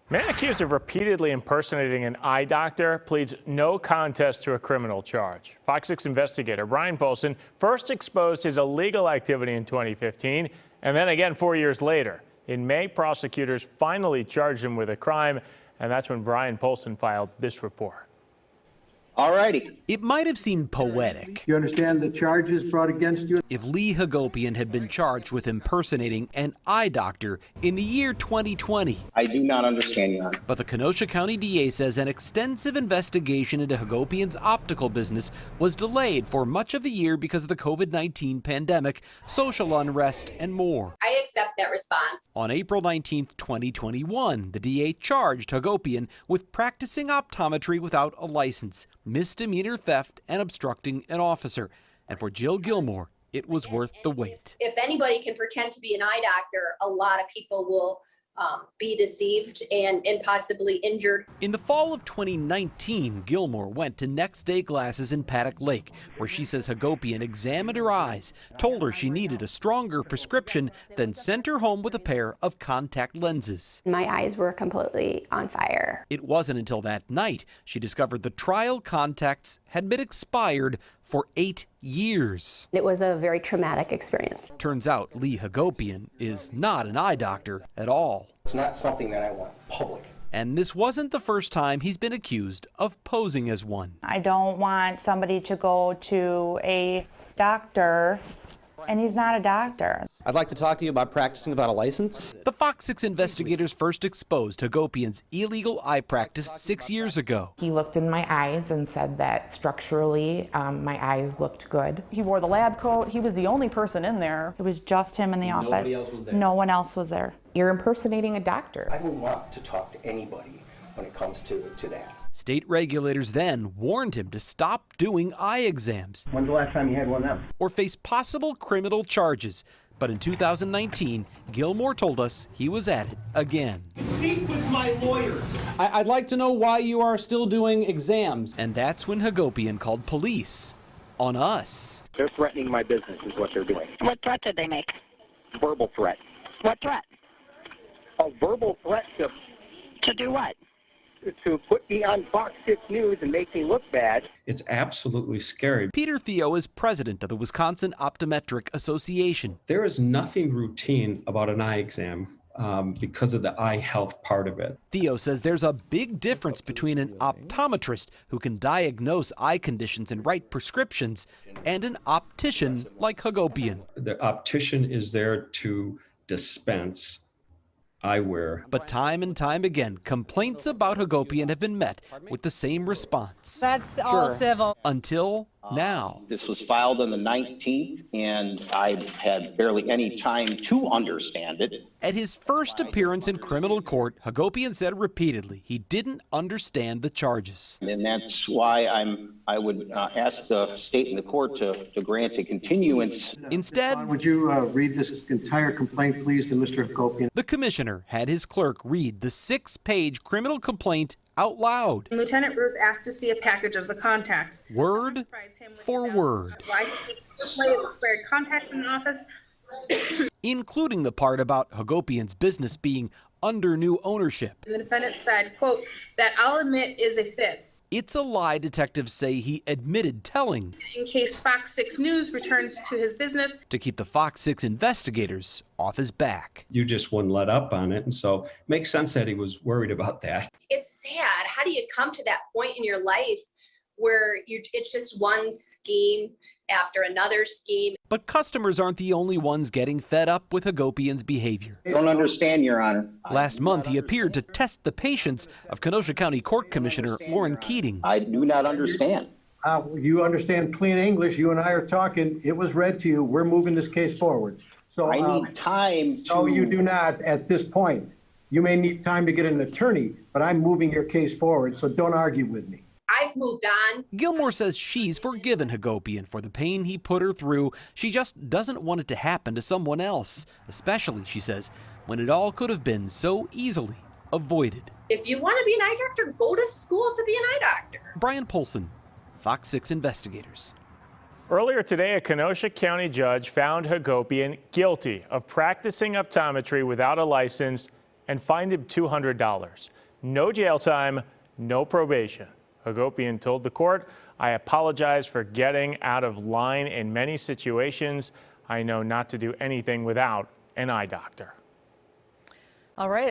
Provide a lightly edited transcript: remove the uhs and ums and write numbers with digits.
Man accused of repeatedly impersonating an eye doctor pleads no contest to a criminal charge. Fox 6 investigator Brian Polson first exposed his illegal activity in 2015 and then again 4 years later. In May, prosecutors finally charged him with a crime, and that's when Brian Polson filed this report. All righty. It might have seemed poetic. You understand the charges brought against you? If Lee Hagopian had been charged with impersonating an eye doctor in the year 2020. I do not understand, Your Honor. But the Kenosha County DA says an extensive investigation into Hagopian's optical business was delayed for much of the year because of the COVID-19 pandemic, social unrest, and more. I accept that response. On April 19, 2021, the DA charged Hagopian with practicing optometry without a license, misdemeanor theft, and obstructing an officer. And for Jill Gilmore, it was worth the wait. If anybody can pretend to be an eye doctor, a lot of people will be deceived and possibly injured. In the fall of 2019, Gilmore went to Next Day Glasses in Paddock Lake, where she says Hagopian examined her eyes, told her she needed a stronger prescription, then sent her home with a pair of contact lenses. My eyes were completely on fire. It wasn't until that night she discovered the trial contacts had been expired for 8 years. It was a very traumatic experience. Turns out Lee Hagopian is not an eye doctor at all. It's not something that I want public. And this wasn't the first time he's been accused of posing as one. I don't want somebody to go to a doctor and he's not a doctor. I'd like to talk to you about practicing without a license. The Fox 6 investigators first exposed Hagopian's illegal eye practice 6 years ago. He looked in my eyes and said that structurally my eyes looked good. He wore the lab coat. He was the only person in there. It was just him in the office. Nobody else was there. No one else was there. You're impersonating a doctor. I don't want to talk to anybody when it comes to that. State regulators then warned him to stop doing eye exams. When's the last time you had one of them? Or face possible criminal charges. But in 2019, Gilmore told us he was at it again. Speak with my lawyer. I'd like to know why you are still doing exams. And that's when Hagopian called police on us. They're threatening my business is what they're doing. What threat did they make? Verbal threat. What threat? A verbal threat To do what? to put me on Fox 6 News and make me look bad. It's absolutely scary. Peter Theo is president of the Wisconsin Optometric Association. There is nothing routine about an eye exam because of the eye health part of it. Theo says there's a big difference between an optometrist who can diagnose eye conditions and write prescriptions and an optician like Hagopian. The optician is there to dispense eyewear. But time and time again, complaints about Hagopian have been met with the same response. That's all civil. Until now. This was filed on the 19th, and I've had barely any time to understand it. At his first appearance in criminal court, Hagopian said repeatedly he didn't understand the charges. And that's why I would ask the state and the court to grant a continuance. Instead, Would you read this entire complaint, please, to Mr. Hagopian? the commissioner had his clerk read the 6-page criminal complaint out loud. Lieutenant Ruth asked to see a package of the contacts. Word for word. Why did he display expired contacts in the office? Including the part about Hagopian's business being under new ownership. The defendant said, quote, that I'll admit is a fib. It's a lie detectives say he admitted telling. In case Fox 6 News returns to his business. To keep the Fox 6 investigators off his back. You just wouldn't let up on it, and so it makes sense that he was worried about that. It's sad. How do you come to that point in your life where it's just one scheme after another scheme? But customers aren't the only ones getting fed up with Hagopian's behavior. I don't understand, Your Honor. Last month, he appeared to test the patience of Kenosha County Court Commissioner Lauren Keating. I do not understand. You understand clean English. You and I are talking. It was read to you. We're moving this case forward. So I need time to... No, you do not at this point. You may need time to get an attorney, but I'm moving your case forward, so don't argue with me. I've moved on. Gilmore says she's forgiven Hagopian for the pain he put her through. She just doesn't want it to happen to someone else, especially, she says, when it all could have been so easily avoided. If you want to be an eye doctor, go to school to be an eye doctor. Brian Polson, Fox 6 investigators. Earlier today, a Kenosha County judge found Hagopian guilty of practicing optometry without a license and fined him $200. No jail time, no probation. Hagopian told the court, "I apologize for getting out of line in many situations. I know not to do anything without an eye doctor." All right.